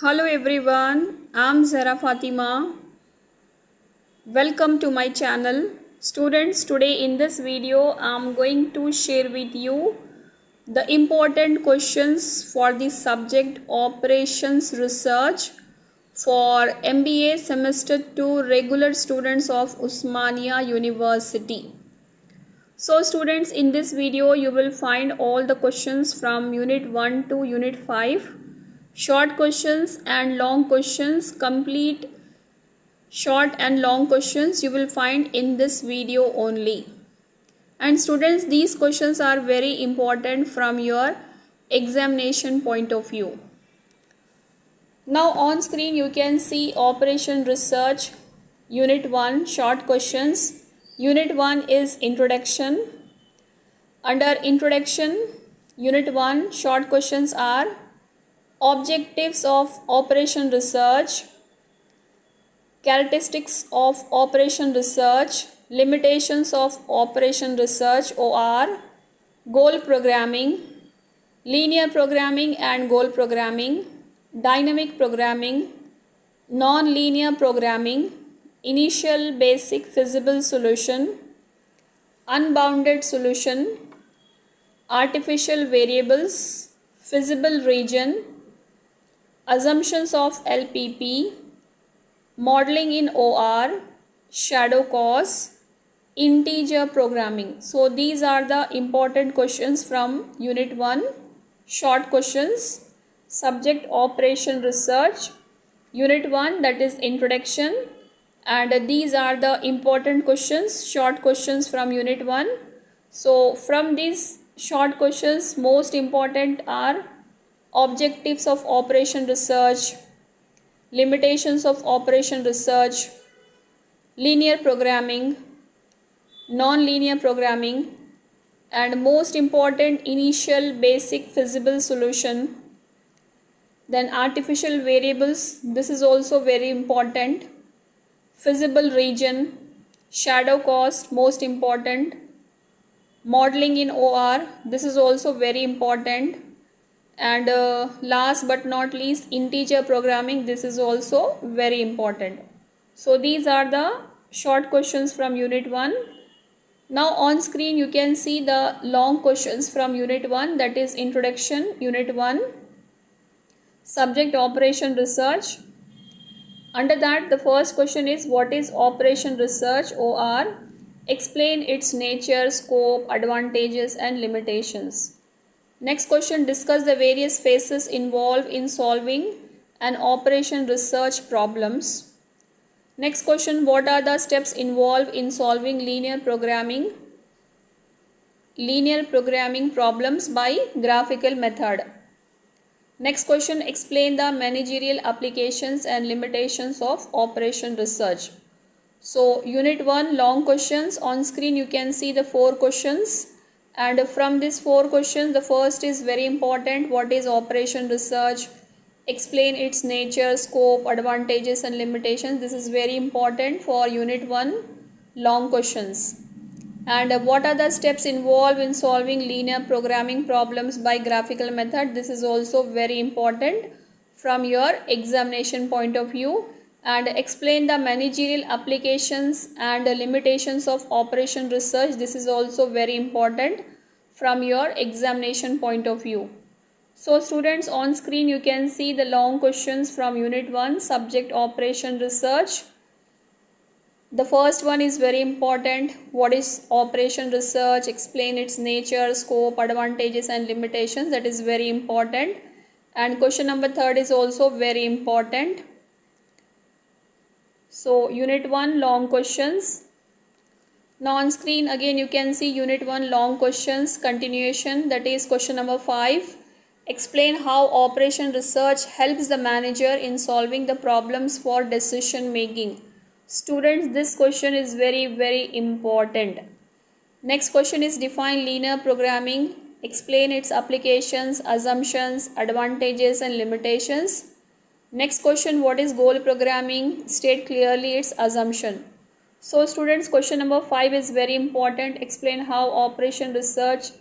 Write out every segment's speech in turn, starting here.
Hello everyone, I'm Zara Fatima. Welcome to my channel. Students, today in this video I'm going to share with you the important questions for the subject Operations Research for MBA Semester 2 regular students of Osmania University. So students, in this video you will find all the questions from Unit 1 to Unit 5. Short questions and long questions, complete short and long questions you will find in this video only. And students, these questions are very important from your examination point of view. Now on screen you can see Operation Research Unit 1 short questions. Unit 1 is Introduction. Under Introduction, Unit 1 short questions are Objectives of Operation Research, Characteristics of Operation Research, Limitations of Operation Research OR, Goal Programming, Linear Programming and Goal Programming, Dynamic Programming, Non-Linear Programming, Initial Basic Feasible Solution, Unbounded Solution, Artificial Variables, Feasible Region, Assumptions of LPP, Modeling in OR, Shadow Cause, Integer Programming. So these are the important questions from Unit 1. Short questions. Subject Operation Research. Unit 1, that is Introduction. And these are the important questions, short questions from Unit 1. So from these short questions, most important are Objectives of Operation Research, Limitations of Operation Research, Linear Programming, Non-Linear Programming, and most important, Initial Basic Feasible Solution. Then Artificial Variables, this is also very important. Feasible Region, Shadow Cost, most important. Modeling in OR, this is also very important. And last but not least, Integer Programming, this is also very important. So these are the short questions from Unit 1. Now on screen you can see the long questions from Unit 1, that is Introduction, Unit 1, Subject Operation Research. Under that, the first question is, what is Operation Research OR? Explain its nature, scope, advantages and limitations. Next question, discuss the various phases involved in solving an operation research problems. Next question, what are the steps involved in solving linear programming problems by graphical method? Next question, explain the managerial applications and limitations of operation research. So Unit 1 long questions. On screen you can see the 4 questions. And from these 4 questions, the first is very important. What is operation research? Explain its nature, scope, advantages and limitations. This is very important for Unit 1 long questions. And what are the steps involved in solving linear programming problems by graphical method? This is also very important from your examination point of view. And explain the managerial applications and limitations of operation research. This is also very important from your examination point of view. So students, on screen you can see the long questions from Unit 1, Subject Operation Research. The first one is very important. What is operation research? Explain its nature, scope, advantages and limitations. That is very important. And question number 3 is also very important. So Unit 1 long questions. Now on screen again you can see Unit 1 long questions continuation, that is question number 5. Explain how operation research helps the manager in solving the problems for decision making. Students, this question is very important. Next question is define linear programming. Explain its applications, assumptions, advantages and limitations. Next question, what is goal programming? State clearly its assumption. So students, question number 5 is very important. Explain how operation research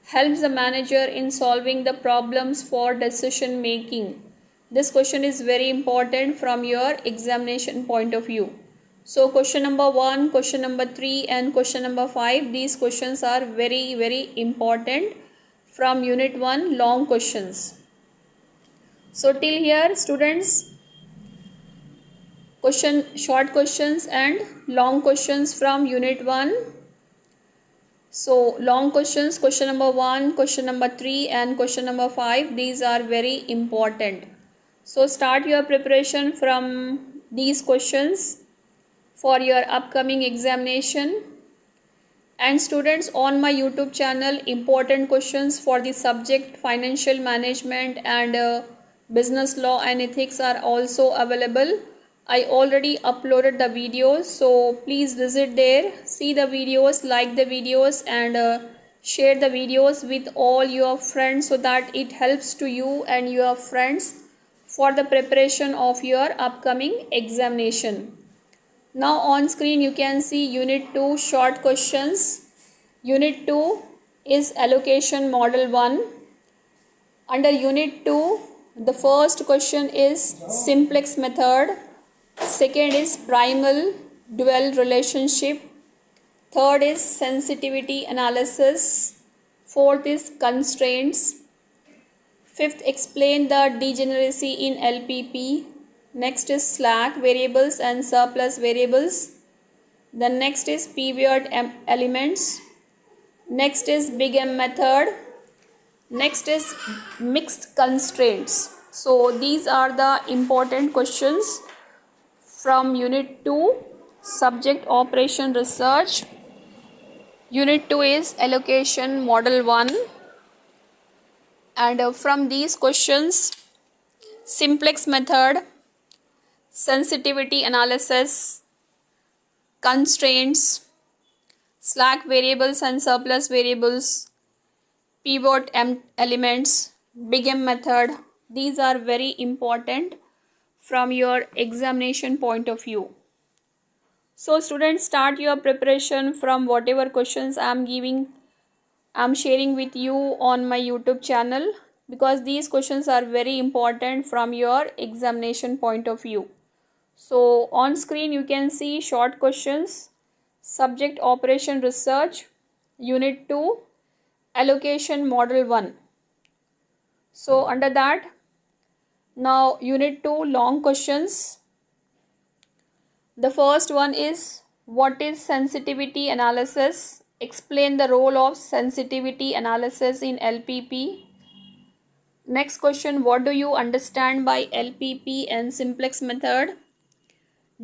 helps the manager in solving the problems for decision making. This question is very important from your examination point of view. So question number 1, question number 3 and question number 5, these questions are very important from unit 1 long questions. So till here students, short questions and long questions from unit 1. So long questions, question number 1, question number 3 and question number 5, these are very important. So start your preparation from these questions for your upcoming examination. And students, on my YouTube channel, important questions for the subject financial management and business law and ethics are also available. I already uploaded the videos, so please visit there, see the videos, like the videos and share the videos with all your friends so that it helps to you and your friends for the preparation of your upcoming examination. Now on screen you can see unit 2 short questions. Unit 2 is allocation model 1. Under unit 2, the first question is simplex method. Second is primal dual relationship. Third is sensitivity analysis. Fourth is constraints. Fifth, explain the degeneracy in LPP. Next is slack variables and surplus variables. Then next is pivot elements. Next is big M method. Next is mixed constraints. So these are the important questions from unit 2 subject operation research. Unit 2 is allocation model 1 and from these questions simplex method, sensitivity analysis, constraints, slack variables and surplus variables, pivot elements, big M method, these are very important from your examination point of view. So students, start your preparation from whatever questions I'm sharing with you on my YouTube channel, because these questions are very important from your examination point of view. So on screen you can see short questions, subject operation research, unit 2, allocation model 1. So under that, now unit 2 long questions. The first one is, what is sensitivity analysis? Explain the role of sensitivity analysis in LPP. Next question, what do you understand by LPP and simplex method?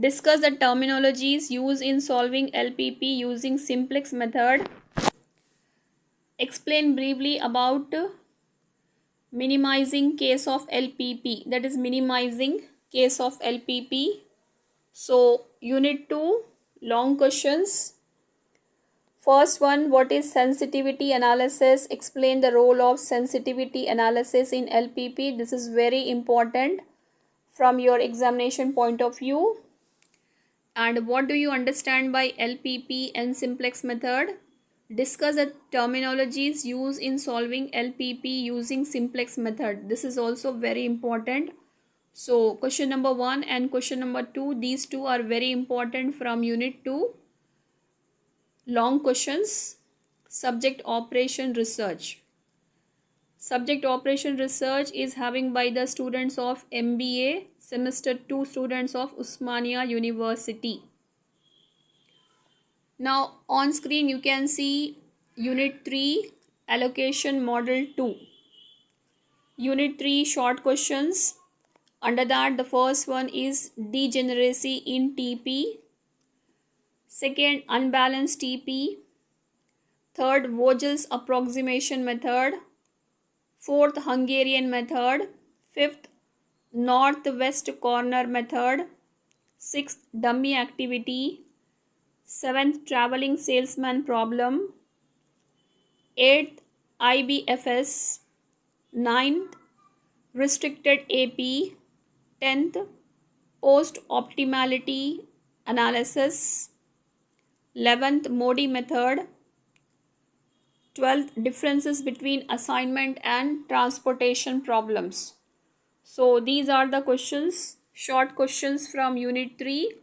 Discuss the terminologies used in solving LPP using simplex method. Explain briefly about minimizing case of LPP, that is minimizing case of LPP. So unit 2 long questions. First one, what is sensitivity analysis? Explain the role of sensitivity analysis in LPP. This is very important from your examination point of view. And what do you understand by LPP and simplex method? Discuss the terminologies used in solving LPP using simplex method. This is also very important. So question number 1 and question number 2, these two are very important from unit 2 long questions, subject operation research. Subject operation research is having by the students of MBA semester 2 students of Osmania University. Now on screen you can see unit 3 allocation model 2. Unit 3 short questions. Under that, the first one is degeneracy in TP. Second, unbalanced TP. Third, Vogel's approximation method. Fourth, Hungarian method. Fifth, northwest corner method. Sixth, dummy activity. Seventh, traveling salesman problem. Eighth, IBFS. Ninth, restricted AP. 10th, post optimality analysis. 11th, Modi method. 12th, differences between assignment and transportation problems. So these are the questions, short questions from Unit 3,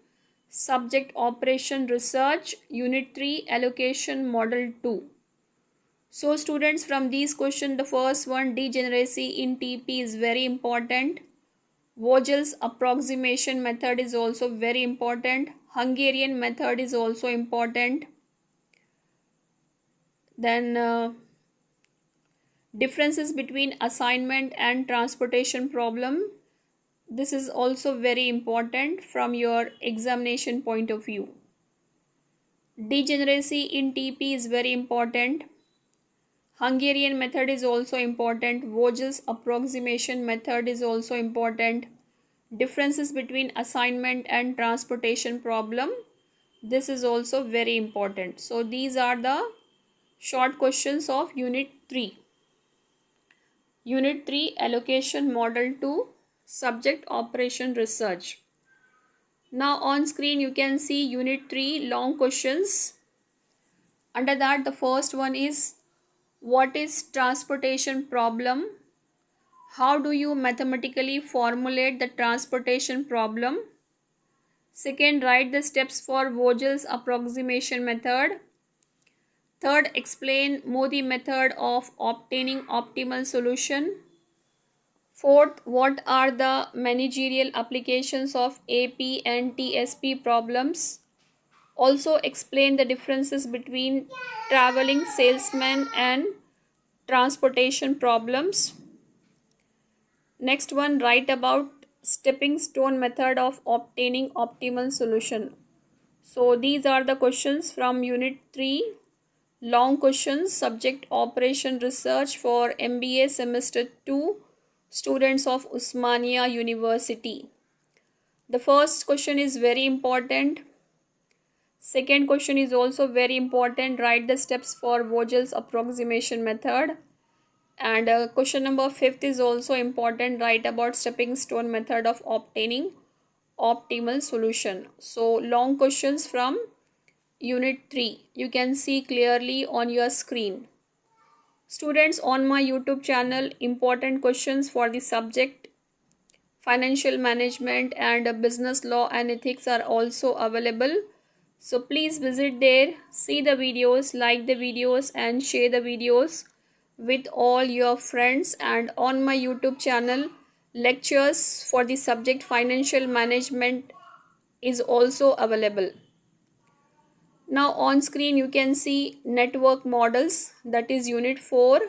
Subject Operation Research, Unit 3, Allocation Model 2. So students, from these questions, the first one, degeneracy in TP is very important. Vogel's approximation method is also very important. Hungarian method is also important. Then differences between assignment and transportation problem. This is also very important from your examination point of view. Degeneracy in TP is very important. Hungarian method is also important. Vogel's approximation method is also important. Differences between assignment and transportation problem. This is also very important. So these are the short questions of Unit 3. Unit 3, Allocation Model 2, Subject Operation Research. Now on screen you can see Unit 3 long questions. Under that, the first one is, what is transportation problem? How do you mathematically formulate the transportation problem? Second, write the steps for Vogel's approximation method. Third, explain Modi method of obtaining optimal solution. Fourth, what are the managerial applications of AP and TSP problems? Also explain the differences between traveling salesman and transportation problems. Next one, write about stepping stone method of obtaining optimal solution. So these are the questions from Unit 3, long questions, subject operation research for MBA semester 2 students of Osmania University. The first question is very important. Second question is also very important. Write the steps for Vogel's approximation method. And question number 5 is also important. Write about stepping stone method of obtaining optimal solution. So long questions from Unit 3. You can see clearly on your screen. Students, on my YouTube channel, important questions for the subject financial management and business law and ethics are also available. So please visit there, see the videos, like the videos and share the videos with all your friends. And on my YouTube channel, lectures for the subject financial management is also available. Now on screen you can see network models, that is Unit 4.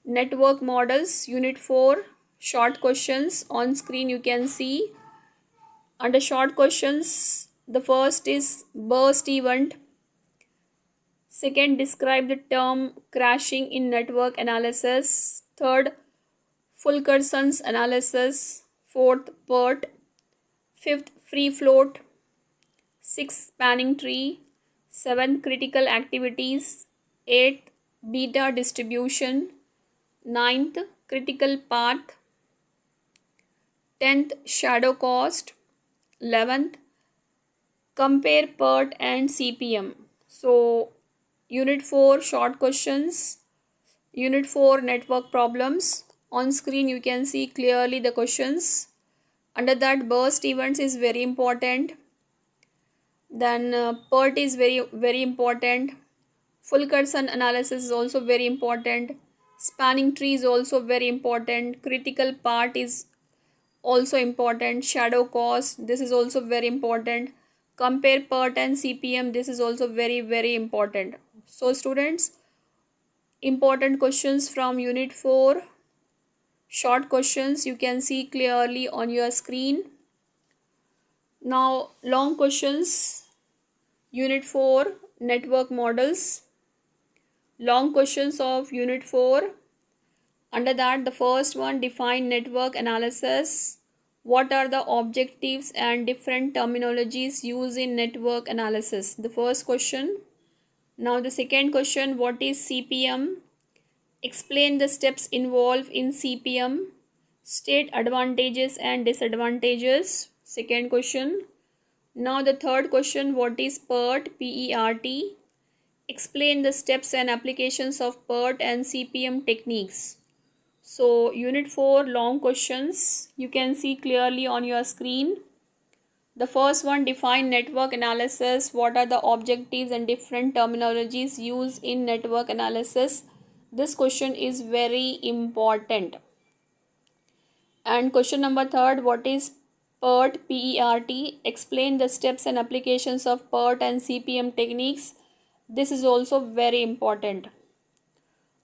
Network models, Unit 4, short questions. On screen you can see under short questions, the first is burst event. Second, describe the term crashing in network analysis. Third, Fulkerson's analysis. Fourth, PERT. Fifth, free float. Sixth, spanning tree. Seventh, critical activities. Eighth, beta distribution. Ninth, critical path. 10th, shadow cost. 11th, compare PERT and CPM. So Unit 4 short questions, Unit 4 network problems. On screen you can see clearly the questions. Under that, burst events is very important. Then PERT is very important. Fulkerson analysis is also very important. Spanning tree is also very important. Critical part is also important. Shadow cost, this is also very important. Compare PERT and CPM, this is also very important. So students, important questions from Unit 4, short questions, you can see clearly on your screen. Now long questions, Unit 4, network models. Long questions of Unit 4. Under that, the first one, define network analysis. What are the objectives and different terminologies used in network analysis? The first question. Now the second question, what is CPM? Explain the steps involved in CPM. State advantages and disadvantages. Second question. Now the third question, what is PERT? PERT. Explain the steps and applications of PERT and CPM techniques. So unit 4 long questions you can see clearly on your screen. The first one, define network analysis. What are the objectives and different terminologies used in network analysis? This question is very important. And question number third, what is PERT, P-E-R-T? Explain the steps and applications of PERT and CPM techniques. This is also very important.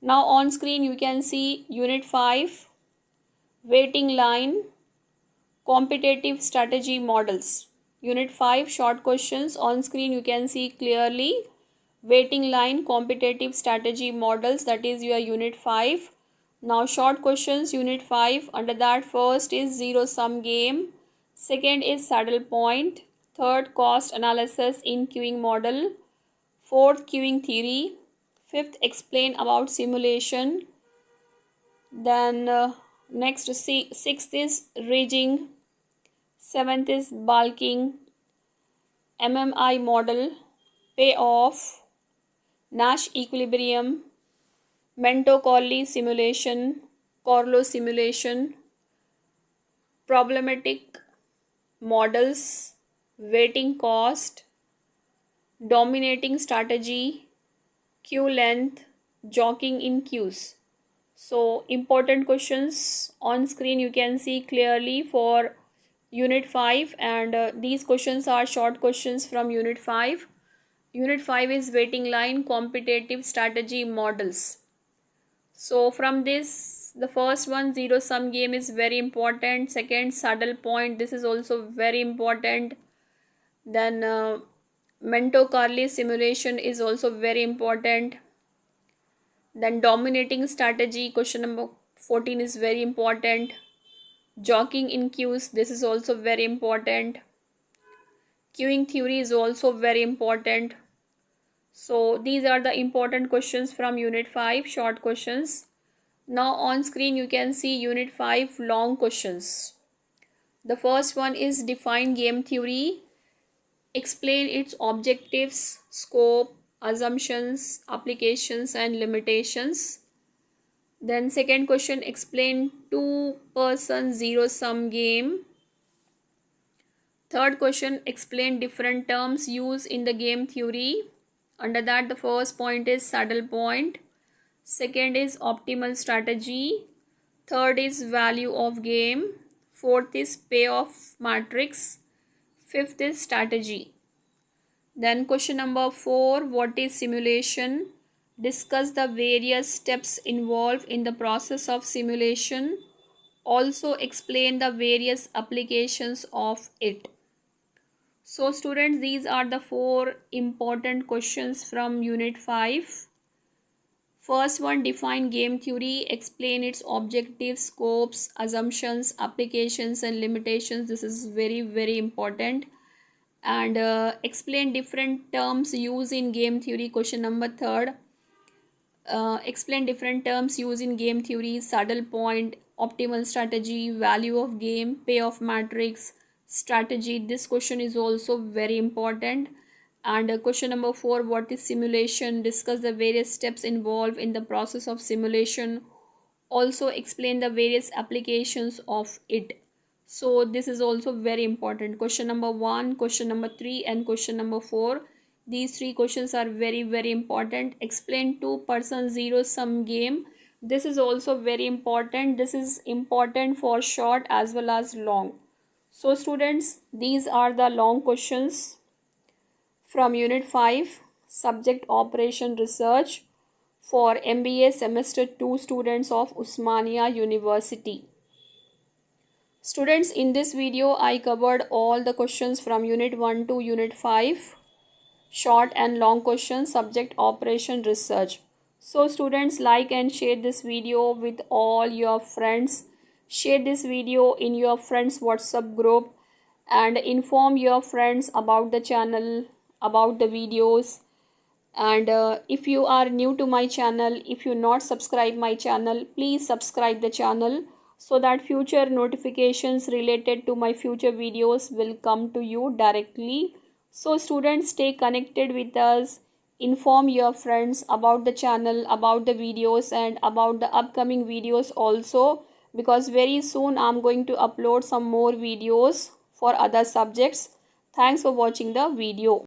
Now on screen you can see unit 5, waiting line, competitive strategy models. Unit 5 short questions on screen you can see clearly. Waiting line, competitive strategy models, that is your unit 5. Now short questions unit 5, under that first is zero sum game, second is saddle point, third cost analysis in queuing model, fourth queuing theory, fifth explain about simulation, then sixth is rigging, seventh is bulking, MMI model, payoff, Nash equilibrium, Monte-Carlo simulation, Corlo simulation, problematic models, waiting cost, dominating strategy, queue length, jockeying in queues. So important questions on screen you can see clearly for unit 5, and these questions are short questions from unit 5. Unit 5 is waiting line, competitive strategy models. So from this, the first one, zero sum game, is very important. Second, saddle point, this is also very important. Then Monte-Carlo simulation is also very important. Then dominating strategy, question number 14, is very important. Jockeying in queues, this is also very important. Queuing theory is also very important. So these are the important questions from unit 5, short questions. Now on screen you can see unit 5 long questions. The first one is define game theory, explain its objectives, scope, assumptions, applications and limitations. Then second question, explain two-person zero-sum game. Third question, explain different terms used in the game theory. Under that, the first point is saddle point. Second is optimal strategy. Third is value of game. Fourth is payoff matrix. Fifth is strategy. Then question number 4, what is simulation? Discuss the various steps involved in the process of simulation. Also explain the various applications of it. So students, these are the 4 important questions from unit 5. First one, define game theory, explain its objectives, scopes, assumptions, applications and limitations. This is very important. And explain different terms used in game theory, question number 3rd. Explain different terms used in game theory, saddle point, optimal strategy, value of game, payoff matrix, strategy. This question is also very important. And question number 4, what is simulation? Discuss the various steps involved in the process of simulation. Also explain the various applications of it. So this is also very important. Question number 1, question number 3 and question number 4. These 3 questions are very important. Explain two-person zero-sum game. This is also very important. This is important for short as well as long. So students, these are the long questions from unit 5, subject operation research, for MBA semester 2 students of Osmania University. Students, in this video I covered all the questions from unit 1 to unit 5, short and long questions, subject operation research. So students, like and share this video with all your friends. Share this video in your friends WhatsApp group and inform your friends about the channel, about the videos. And if you are new to my channel, if you not subscribe my channel, please subscribe the channel so that future notifications related to my future videos will come to you directly. So students, stay connected with us inform your friends about the channel, about the videos, and about the upcoming videos also, because very soon I'm going to upload some more videos for other subjects. Thanks for watching the video.